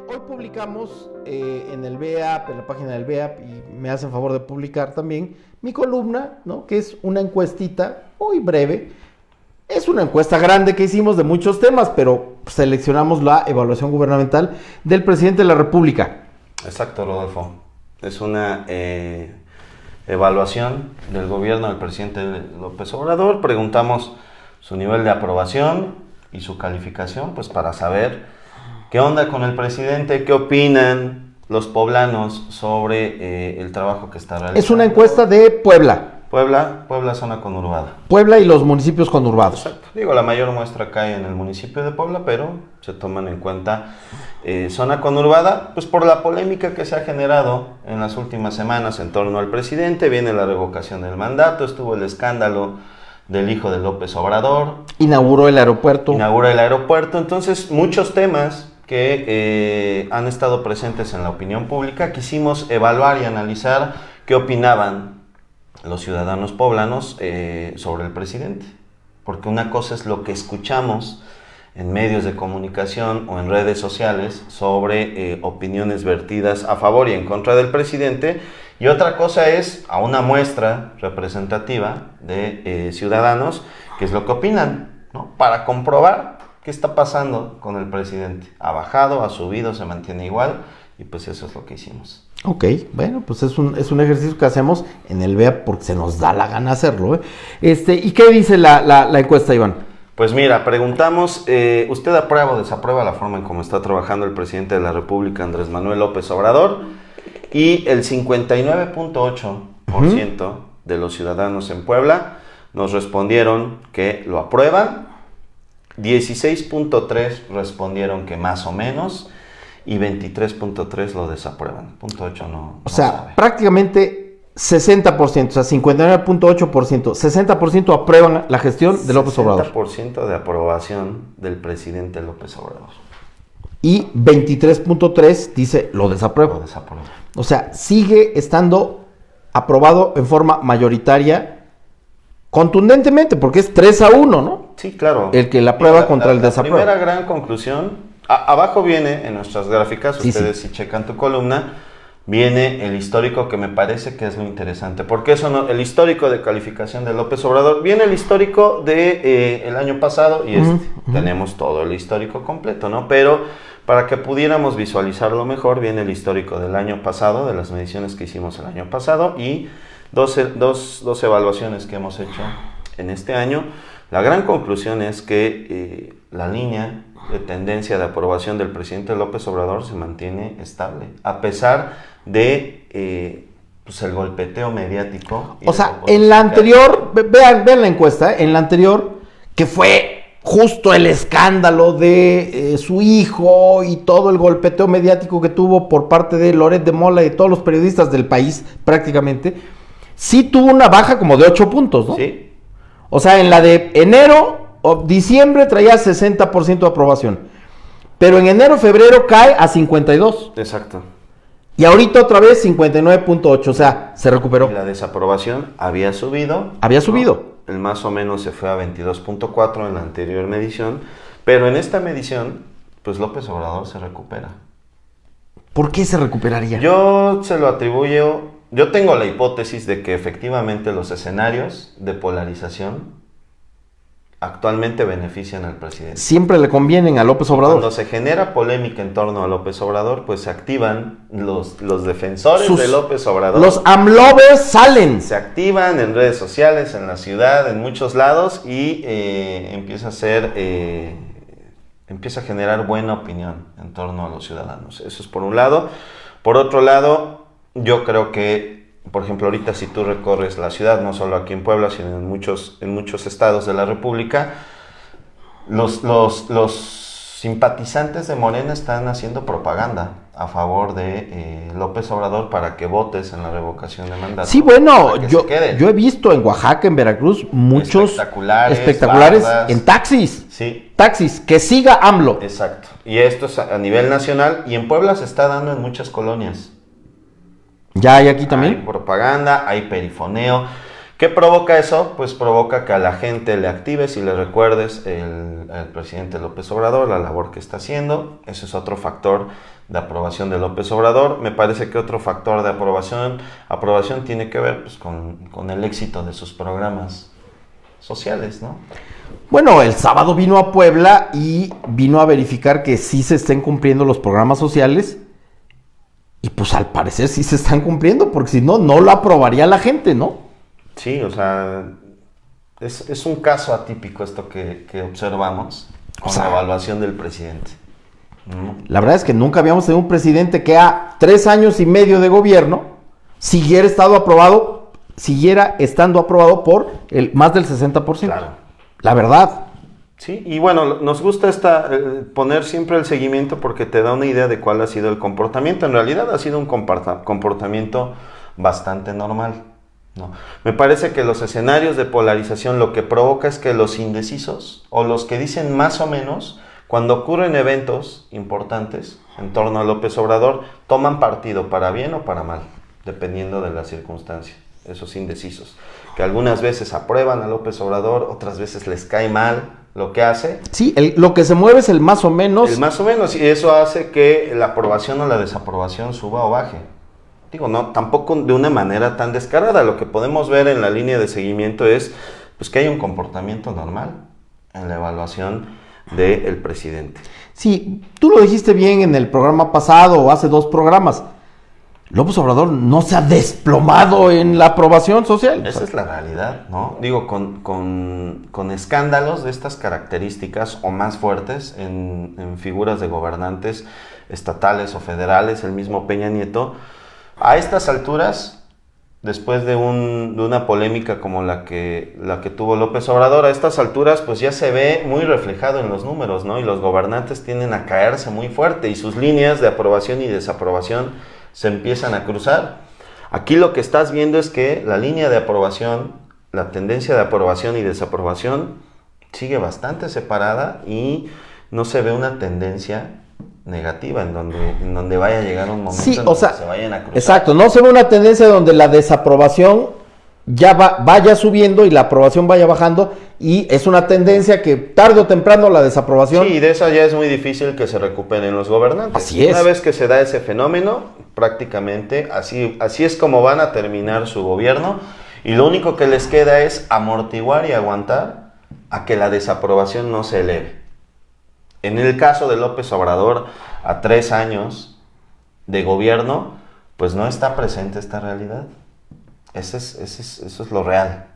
Hoy publicamos en el BEAP, en la página del BEAP, y me hacen favor de publicar también mi columna, ¿no? Que es una encuestita muy breve. Es una encuesta grande que hicimos de muchos temas, pero seleccionamos la evaluación gubernamental del presidente de la República. Exacto, Rodolfo. Es una evaluación del gobierno del presidente López Obrador. Preguntamos su nivel de aprobación y su calificación, pues para saber qué onda con el presidente, qué opinan los poblanos sobre el trabajo que está realizando. Es una encuesta de Puebla. Puebla, zona conurbada. Puebla y los municipios conurbados. Exacto. Digo, la mayor muestra cae en el municipio de Puebla, pero se toman en cuenta zona conurbada, pues por la polémica que se ha generado en las últimas semanas en torno al presidente. Viene la revocación del mandato, estuvo el escándalo del hijo de López Obrador. Inauguró el aeropuerto. Entonces, muchos temas que han estado presentes en la opinión pública, quisimos evaluar y analizar qué opinaban los ciudadanos poblanos sobre el presidente. Porque una cosa es lo que escuchamos en medios de comunicación o en redes sociales sobre opiniones vertidas a favor y en contra del presidente, y otra cosa es a una muestra representativa de ciudadanos, qué es lo que opinan, ¿no? Para comprobar qué está pasando con el presidente. Ha bajado, ha subido, se mantiene igual, y pues eso es lo que hicimos. Ok, bueno, pues es un ejercicio que hacemos en el BEA porque se nos da la gana hacerlo, ¿eh? ¿Y qué dice la encuesta, Iván? Pues mira, preguntamos, ¿usted aprueba o desaprueba la forma en cómo está trabajando el presidente de la República, Andrés Manuel López Obrador? Y el 59.8% de los ciudadanos en Puebla nos respondieron que lo aprueban, 16.3% respondieron que más o menos, y 23.3% lo desaprueban. 0.8% no sabe. Prácticamente 60%, o sea, 59.8%, 60% aprueban la gestión de López Obrador. 60% de aprobación del presidente López Obrador. Y 23.3% dice lo desaprueba. O sea, sigue estando aprobado en forma mayoritaria, contundentemente, porque es 3-1, ¿no? Sí, claro. El que la aprueba contra el desaprueba. La primera gran conclusión, abajo viene en nuestras gráficas, ustedes si checan tu columna, viene el histórico, que me parece que es lo interesante, porque eso no, el histórico de calificación de López Obrador, viene el histórico de el año pasado y tenemos todo el histórico completo, ¿no? Pero para que pudiéramos visualizarlo mejor, viene el histórico del año pasado, de las mediciones que hicimos el año pasado, y dos evaluaciones que hemos hecho en este año. La gran conclusión es que la línea de tendencia de aprobación del presidente López Obrador se mantiene estable, a pesar de pues el golpeteo mediático. O sea, en la anterior, vean la encuesta, en la anterior, que fue justo el escándalo de su hijo y todo el golpeteo mediático que tuvo por parte de Loret de Mola y todos los periodistas del país, prácticamente, sí tuvo una baja como de 8 puntos, ¿no? Sí. O sea, en la de enero o diciembre traía 60% de aprobación, pero en enero, febrero cae a 52%. Exacto. Y ahorita otra vez 59.8%, o sea, se recuperó. Y la desaprobación había subido. Había subido. El más o menos se fue a 22.4 en la anterior medición, pero en esta medición, pues López Obrador se recupera. ¿Por qué se recuperaría? Yo se lo atribuyo, yo tengo la hipótesis de que efectivamente los escenarios de polarización actualmente benefician al presidente. Siempre le convienen a López Obrador. Cuando se genera polémica en torno a López Obrador, pues se activan los defensores de López Obrador. Los AMLovers salen. Se activan en redes sociales, en la ciudad, en muchos lados, y empieza a generar buena opinión en torno a los ciudadanos. Eso es por un lado. Por otro lado, yo creo que, por ejemplo, ahorita si tú recorres la ciudad, no solo aquí en Puebla, sino en muchos estados de la República, los simpatizantes de Morena están haciendo propaganda a favor de López Obrador para que votes en la revocación de mandato. Sí, bueno, yo he visto en Oaxaca, en Veracruz, muchos espectaculares bardas, en taxis. Sí. Taxis, que siga AMLO. Exacto. Y esto es a nivel nacional, y en Puebla se está dando en muchas colonias. ¿Ya hay aquí también? Hay propaganda, hay perifoneo. ¿Qué provoca eso? Pues provoca que a la gente le actives y le recuerdes al presidente López Obrador, la labor que está haciendo. Ese es otro factor de aprobación de López Obrador. Me parece que otro factor de aprobación tiene que ver pues, con el éxito de sus programas sociales, ¿no? Bueno, el sábado vino a Puebla y vino a verificar que sí se estén cumpliendo los programas sociales. Y pues al parecer sí se están cumpliendo, porque si no, no lo aprobaría la gente, ¿no? Sí, o sea, es un caso atípico esto que observamos con la evaluación del presidente. La verdad es que nunca habíamos tenido un presidente que a 3 años y medio de gobierno siguiera estando aprobado por más del 60%. Claro. La verdad. Sí, y bueno, nos gusta poner siempre el seguimiento porque te da una idea de cuál ha sido el comportamiento. En realidad ha sido un comportamiento bastante normal, ¿no? Me parece que los escenarios de polarización lo que provoca es que los indecisos o los que dicen más o menos, cuando ocurren eventos importantes en torno a López Obrador, toman partido para bien o para mal, dependiendo de la circunstancia. Esos indecisos, que algunas veces aprueban a López Obrador, otras veces les cae mal lo que hace. Sí, lo que se mueve es el más o menos. El más o menos, y eso hace que la aprobación o la desaprobación suba o baje. Digo, no, tampoco de una manera tan descarada. Lo que podemos ver en la línea de seguimiento es pues, que hay un comportamiento normal en la evaluación del presidente. Sí, tú lo dijiste bien en el programa pasado o hace 2 programas. López Obrador no se ha desplomado en la aprobación social. Esa es la realidad, ¿no? Digo, con escándalos de estas características o más fuertes en figuras de gobernantes estatales o federales, el mismo Peña Nieto, a estas alturas, después de una polémica como la que tuvo López Obrador, a estas alturas pues ya se ve muy reflejado en los números, ¿no? Y los gobernantes tienden a caerse muy fuerte y sus líneas de aprobación y desaprobación se empiezan a cruzar. Aquí lo que estás viendo es que la línea de aprobación, la tendencia de aprobación y desaprobación sigue bastante separada y no se ve una tendencia negativa en donde vaya a llegar un momento en donde se vayan a cruzar. Exacto, no se ve una tendencia donde la desaprobación ya vaya subiendo y la aprobación vaya bajando, y es una tendencia que tarde o temprano la desaprobación... Sí, de esa ya es muy difícil que se recuperen los gobernantes. Así es. Una vez que se da ese fenómeno, prácticamente así es como van a terminar su gobierno, y lo único que les queda es amortiguar y aguantar a que la desaprobación no se eleve. En el caso de López Obrador, a 3 años de gobierno, pues no está presente esta realidad. Eso es lo real.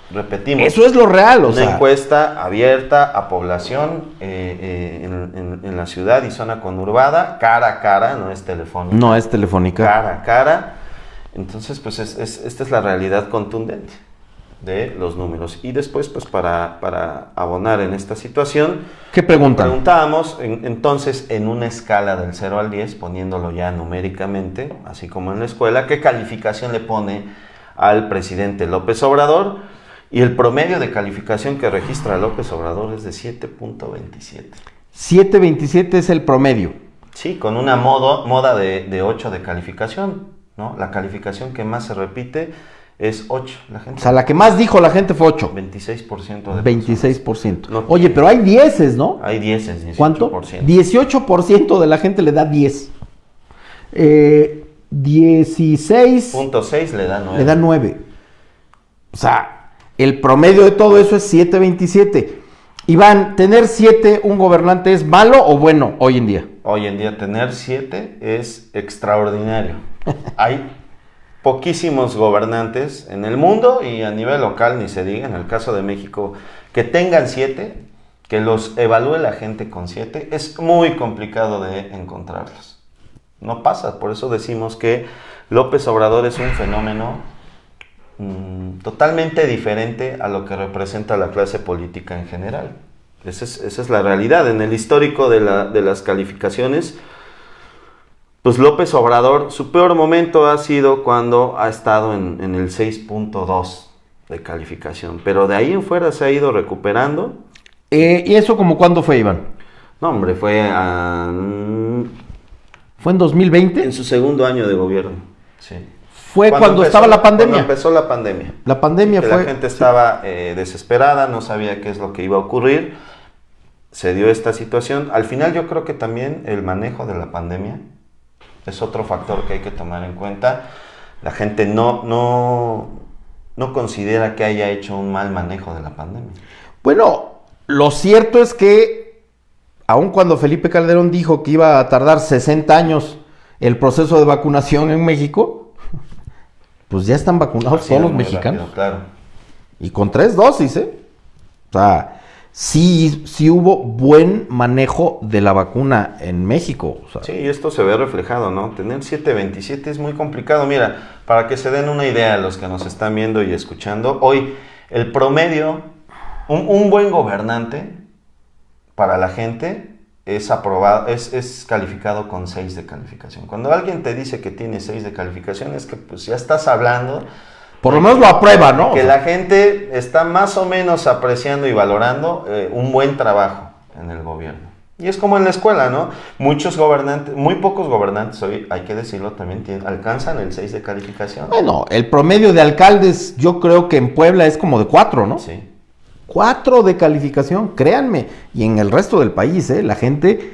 Repetimos. Eso es lo real, Una encuesta abierta a población en la ciudad y zona conurbada, cara a cara, no es telefónica. No es telefónica. Cara a cara. Entonces, pues esta es la realidad contundente de los números. Y después, pues para abonar en esta situación, ¿qué preguntan? Preguntábamos, entonces, en una escala del 0 al 10, poniéndolo ya numéricamente, así como en la escuela, ¿qué calificación le pone al presidente López Obrador? Y el promedio de calificación que registra López Obrador es de 7.27. 7.27 es el promedio. Sí, con una moda de 8 de calificación, ¿no? La calificación que más se repite es 8. La que más dijo la gente fue 8. 26% de 26%. No, oye, pero hay 10, ¿no? Hay 10, 18%. ¿Cuánto? 18% de la gente le da 10. 16.6 le da 9. Le da 9. O sea, el promedio de todo eso es 7.27. Iván, ¿tener 7 un gobernante es malo o bueno hoy en día? Hoy en día tener 7 es extraordinario. Hay poquísimos gobernantes en el mundo y a nivel local, ni se diga, en el caso de México, que tengan 7, que los evalúe la gente con 7, es muy complicado de encontrarlos. No pasa, por eso decimos que López Obrador es un fenómeno totalmente diferente a lo que representa la clase política en general. Esa es la realidad. En el histórico de las calificaciones, pues López Obrador, su peor momento ha sido cuando ha estado en el 6.2 de calificación, pero de ahí en fuera se ha ido recuperando. ¿Y eso como cuándo fue, Iván? No, hombre, ¿Fue en 2020? En su segundo año de gobierno, sí. Fue cuando estaba la pandemia. Cuando empezó la pandemia. La pandemia fue... La gente estaba desesperada, no sabía qué es lo que iba a ocurrir. Se dio esta situación. Al final yo creo que también el manejo de la pandemia es otro factor que hay que tomar en cuenta. La gente no considera que haya hecho un mal manejo de la pandemia. Bueno, lo cierto es que, aun cuando Felipe Calderón dijo que iba a tardar 60 años el proceso de vacunación en México, pues ya están vacunados todos los mexicanos. Rápido, claro. Y con 3 dosis, ¿eh? O sea, sí hubo buen manejo de la vacuna en México. O sea. Sí, esto se ve reflejado, ¿no? Tener 727 es muy complicado. Mira, para que se den una idea a los que nos están viendo y escuchando, hoy el promedio, un buen gobernante para la gente es aprobado, es calificado con 6 de calificación. Cuando alguien te dice que tiene 6 de calificación es que pues ya estás hablando... Por lo menos lo aprueba, ¿no? Que la gente está más o menos apreciando y valorando un buen trabajo en el gobierno. Y es como en la escuela, ¿no? Muchos gobernantes, muy pocos gobernantes hoy, hay que decirlo también, alcanzan el 6 de calificación. Bueno, el promedio de alcaldes yo creo que en Puebla es como de 4, ¿no? Sí. 4 de calificación, créanme. Y en el resto del país, la gente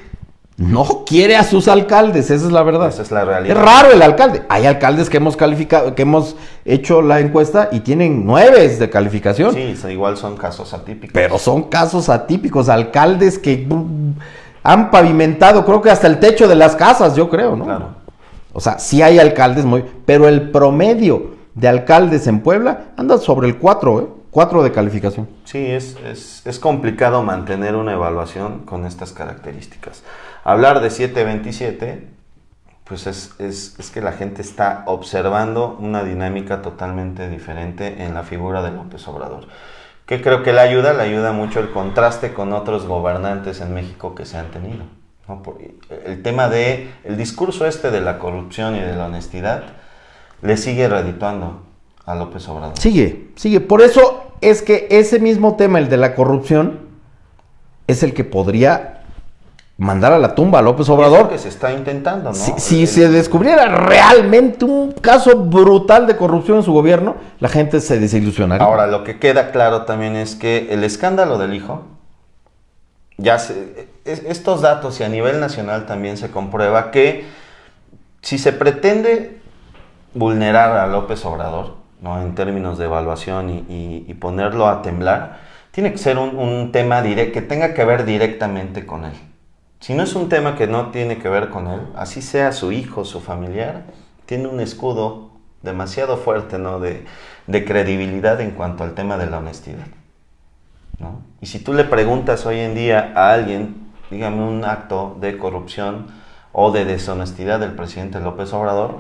no quiere a sus alcaldes, esa es la verdad. Esa es la realidad. Es raro el alcalde. Hay alcaldes que hemos calificado, que hemos hecho la encuesta y tienen 9 de calificación. Sí, igual son casos atípicos. Pero son casos atípicos, alcaldes que han pavimentado, creo que hasta el techo de las casas, yo creo, ¿no? Claro. O sea, sí hay alcaldes pero el promedio de alcaldes en Puebla anda sobre el 4, 4 de calificación. Sí, es complicado mantener una evaluación con estas características. Hablar de 727, pues es que la gente está observando una dinámica totalmente diferente en la figura de López Obrador. ¿Qué creo que le ayuda mucho el contraste con otros gobernantes en México que se han tenido, ¿no? El tema el discurso de la corrupción y de la honestidad le sigue redituando a López Obrador. Sigue. Por eso es que ese mismo tema, el de la corrupción, es el que podría mandar a la tumba a López Obrador. Es lo que se está intentando, ¿no? Si se descubriera realmente un caso brutal de corrupción en su gobierno, la gente se desilusionaría. Ahora, lo que queda claro también es que el escándalo del hijo, estos datos y a nivel nacional también se comprueba que si se pretende vulnerar a López Obrador, ¿no? En términos de evaluación y ponerlo a temblar, tiene que ser un tema que tenga que ver directamente con él. Si no es un tema que no tiene que ver con él, así sea su hijo, su familiar, tiene un escudo demasiado fuerte, ¿no? de credibilidad en cuanto al tema de la honestidad, ¿no? Y si tú le preguntas hoy en día a alguien, dígame un acto de corrupción o de deshonestidad del presidente López Obrador,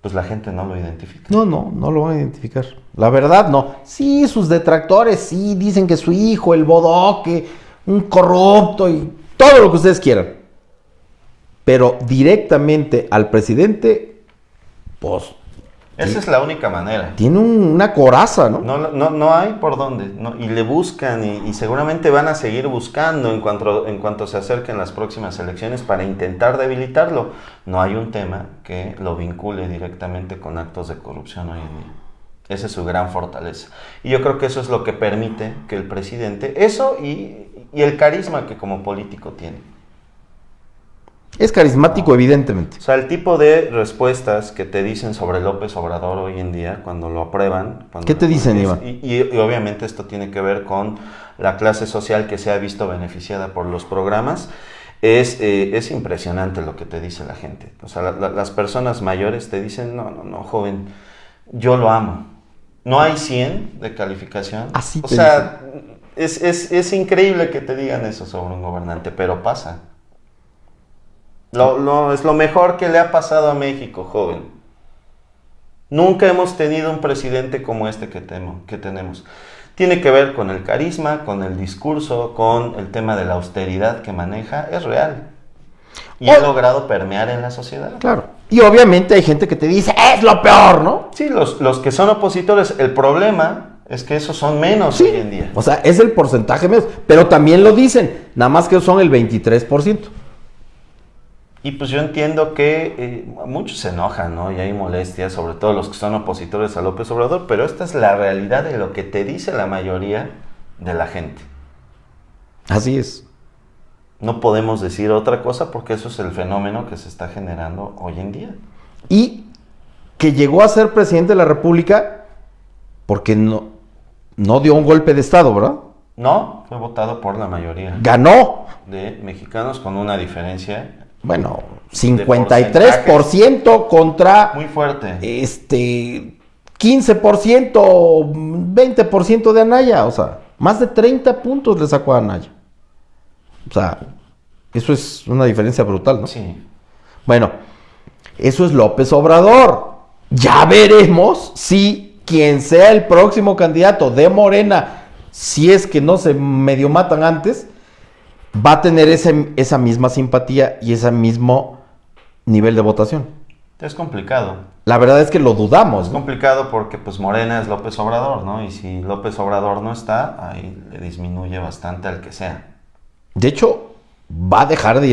pues la gente no lo identifica. No lo van a identificar. La verdad, no. Sí, sus detractores, sí, dicen que su hijo, el bodoque, un corrupto y todo lo que ustedes quieran. Pero directamente al presidente, pues... Esa es la única manera. Tiene una coraza, ¿no? No hay por dónde. Y le buscan y seguramente van a seguir buscando en cuanto se acerquen las próximas elecciones para intentar debilitarlo. No hay un tema que lo vincule directamente con actos de corrupción hoy en día. Esa es su gran fortaleza. Y yo creo que eso es lo que permite que el presidente, eso y el carisma que como político tiene. Es carismático, evidentemente. O sea, el tipo de respuestas que te dicen sobre López Obrador hoy en día, cuando lo aprueban... ¿Qué te dicen, Iván? Y obviamente esto tiene que ver con la clase social que se ha visto beneficiada por los programas. Es impresionante lo que te dice la gente. O sea, las personas mayores te dicen, no, joven, yo lo amo. No hay 100 de calificación. Así o sea, es increíble que te digan eso sobre un gobernante, pero pasa. Es lo mejor que le ha pasado a México, joven. Nunca hemos tenido un presidente como este que tenemos. Tiene que ver con el carisma, con el discurso, con el tema de la austeridad que maneja. Es real. Y ha logrado permear en la sociedad. Claro. Y obviamente hay gente que te dice, es lo peor, ¿no? Sí, los que son opositores. El problema es que esos son menos hoy en día. O sea, es el porcentaje menos. Pero también lo dicen. Nada más que son el 23%. Y pues yo entiendo que muchos se enojan, ¿no? Y hay molestias, sobre todo los que son opositores a López Obrador, pero esta es la realidad de lo que te dice la mayoría de la gente. Así es. No podemos decir otra cosa porque eso es el fenómeno que se está generando hoy en día. Y que llegó a ser presidente de la República porque no dio un golpe de Estado, ¿verdad? No, fue votado por la mayoría Ganó. de mexicanos con una diferencia. Bueno, 53% contra Muy fuerte. 15%, 20% de Anaya. O sea, más de 30 puntos le sacó a Anaya. O sea, eso es una diferencia brutal, ¿no? Sí. Bueno, eso es López Obrador. Ya veremos si quien sea el próximo candidato de Morena, si es que no se medio matan antes, va a tener esa misma simpatía y ese mismo nivel de votación. Es complicado. La verdad es que lo dudamos, Es ¿no? complicado porque pues Morena es López Obrador, ¿no? Y si López Obrador no está, ahí le disminuye bastante al que sea. De hecho, va a dejar de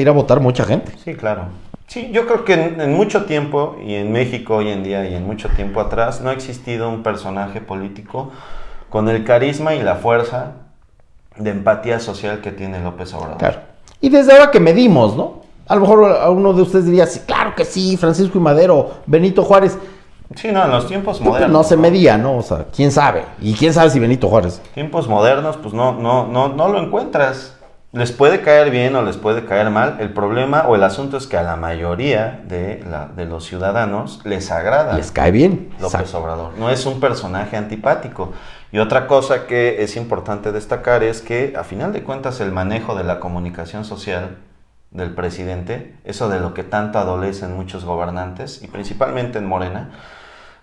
ir a votar mucha gente. Sí, claro. Sí, yo creo que en mucho tiempo, y en México hoy en día y en mucho tiempo atrás, no ha existido un personaje político con el carisma y la fuerza de empatía social que tiene López Obrador. Claro. Y desde ahora que medimos, ¿no? A lo mejor a uno de ustedes diría, sí, claro que sí, Francisco I. Madero, Benito Juárez. Sí, no, en los tiempos Pues modernos. no se medía, ¿no? O sea, quién sabe. Y quién sabe si Benito Juárez. Tiempos modernos, pues no lo encuentras. Les puede caer bien o les puede caer mal. El problema o el asunto es que a la mayoría de los ciudadanos les agrada. Les cae bien. López Exacto. Obrador. No es un personaje antipático. Y otra cosa que es importante destacar es que, a final de cuentas, el manejo de la comunicación social del presidente, eso de lo que tanto adolecen muchos gobernantes, y principalmente en Morena,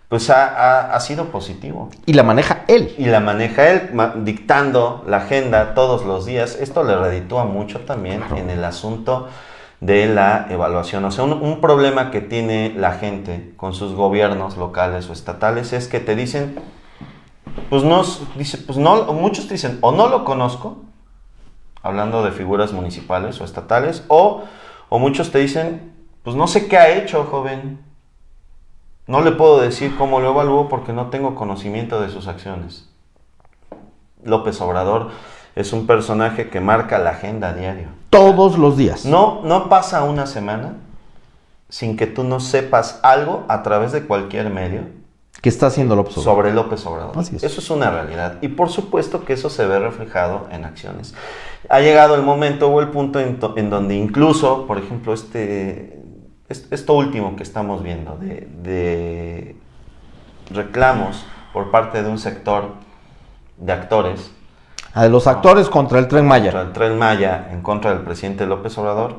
pues ha sido positivo. Y la maneja él. Y la maneja él, dictando la agenda todos los días. Esto le reditúa mucho también en el asunto de la evaluación. O sea, un problema que tiene la gente con sus gobiernos locales o estatales es que te dicen, pues no, muchos te dicen, o no lo conozco, hablando de figuras municipales o estatales, o muchos te dicen, pues no sé qué ha hecho, joven. No le puedo decir cómo lo evalúo porque no tengo conocimiento de sus acciones. López Obrador es un personaje que marca la agenda a diario. Todos los días. No pasa una semana sin que tú no sepas algo a través de cualquier medio ¿Qué está haciendo López Obrador? sobre López Obrador. Así es. Eso es una realidad. Y por supuesto que eso se ve reflejado en acciones. Ha llegado el momento o el punto en donde incluso, por ejemplo, esto último que estamos viendo de reclamos por parte de un sector de actores. A los actores contra el Tren Maya. Contra el Tren Maya, en contra del presidente López Obrador.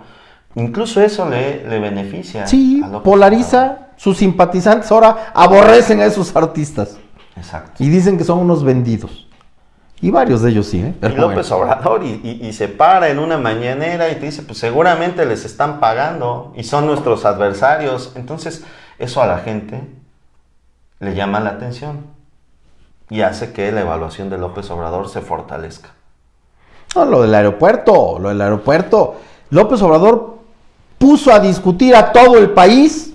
Incluso eso le beneficia. Sí, a López polariza. Obrador. Sus simpatizantes ahora aborrecen a esos artistas. Exacto. Y dicen que son unos vendidos. Y varios de ellos sí, ¿eh? Y López Obrador y se para en una mañanera y te dice, pues seguramente les están pagando y son nuestros adversarios. Entonces, eso a la gente le llama la atención y hace que la evaluación de López Obrador se fortalezca. No, lo del aeropuerto. López Obrador puso a discutir a todo el país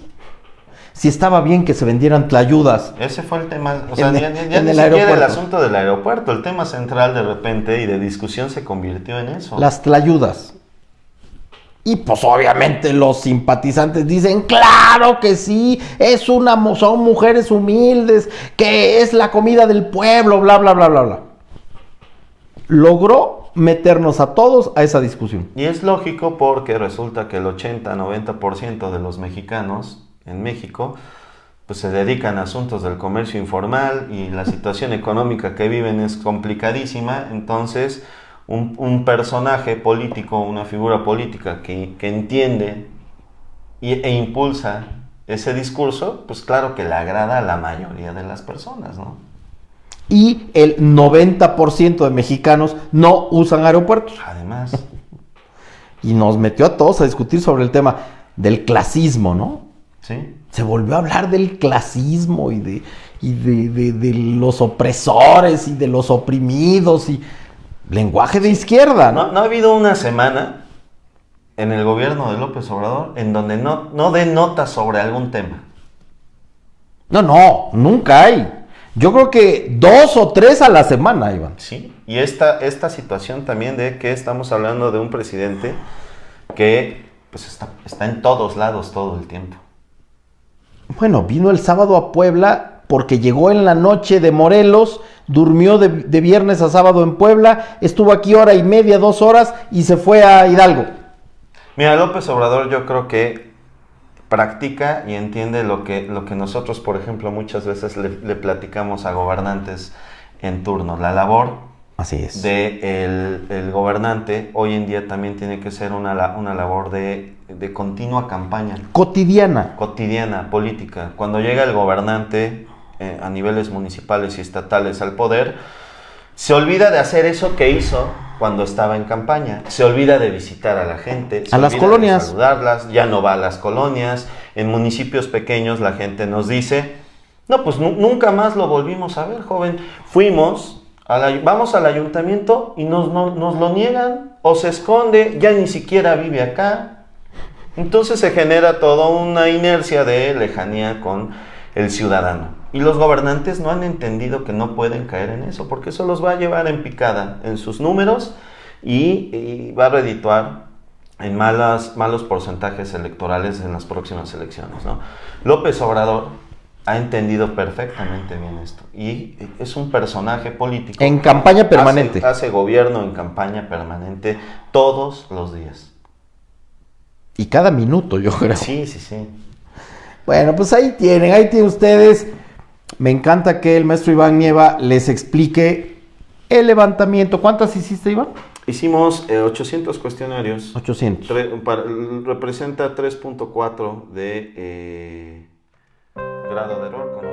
si estaba bien que se vendieran tlayudas. Ese fue el tema, o sea, ya ni el siquiera aeropuerto. el asunto del aeropuerto, el tema central de repente y de discusión se convirtió en eso. Las tlayudas. Y pues obviamente los simpatizantes dicen, claro que sí, son mujeres humildes, que es la comida del pueblo, bla, bla, bla, bla, bla. Logró meternos a todos a esa discusión. Y es lógico porque resulta que el 80-90% de los mexicanos en México pues se dedican a asuntos del comercio informal y la situación económica que viven es complicadísima. Entonces un personaje político, una figura política que entiende e impulsa ese discurso, pues claro que le agrada a la mayoría de las personas, ¿no? Y el 90% de mexicanos no usan aeropuertos. Además. Y nos metió a todos a discutir sobre el tema del clasismo, ¿no? Sí. Se volvió a hablar del clasismo y de los opresores y de los oprimidos y lenguaje de izquierda, ¿no? No ha habido una semana en el gobierno de López Obrador en donde no dé nota sobre algún tema. No, nunca hay. Yo creo que 2 o 3 a la semana, Iván. Sí, y esta situación también de que estamos hablando de un presidente que pues está en todos lados todo el tiempo. Bueno, vino el sábado a Puebla porque llegó en la noche de Morelos, durmió de viernes a sábado en Puebla, estuvo aquí 1:30, 2 horas y se fue a Hidalgo. Mira, López Obrador yo creo que practica y entiende lo que nosotros, por ejemplo, muchas veces le platicamos a gobernantes en turno. La labor Así es. el gobernante hoy en día también tiene que ser una labor de continua campaña. Cotidiana, política. Cuando llega el gobernante a niveles municipales y estatales al poder, se olvida de hacer eso que hizo cuando estaba en campaña. Se olvida de visitar a la gente. A las colonias. De saludarlas, ya no va a las colonias. En municipios pequeños la gente nos dice, no, pues nunca más lo volvimos a ver, joven. Vamos al ayuntamiento y nos lo niegan o se esconde, ya ni siquiera vive acá. Entonces se genera toda una inercia de lejanía con el ciudadano. Y los gobernantes no han entendido que no pueden caer en eso, porque eso los va a llevar en picada en sus números y va a redituar en malos porcentajes electorales en las próximas elecciones, ¿no? López Obrador ha entendido perfectamente bien esto y es un personaje político. En campaña permanente. Hace gobierno en campaña permanente todos los días. Y cada minuto, yo creo. Sí. Bueno, pues ahí tienen ustedes. Me encanta que el maestro Iván Nieva les explique el levantamiento. ¿Cuántas hiciste, Iván? Hicimos 800 cuestionarios. 800. Representa 3.4 de grado de error con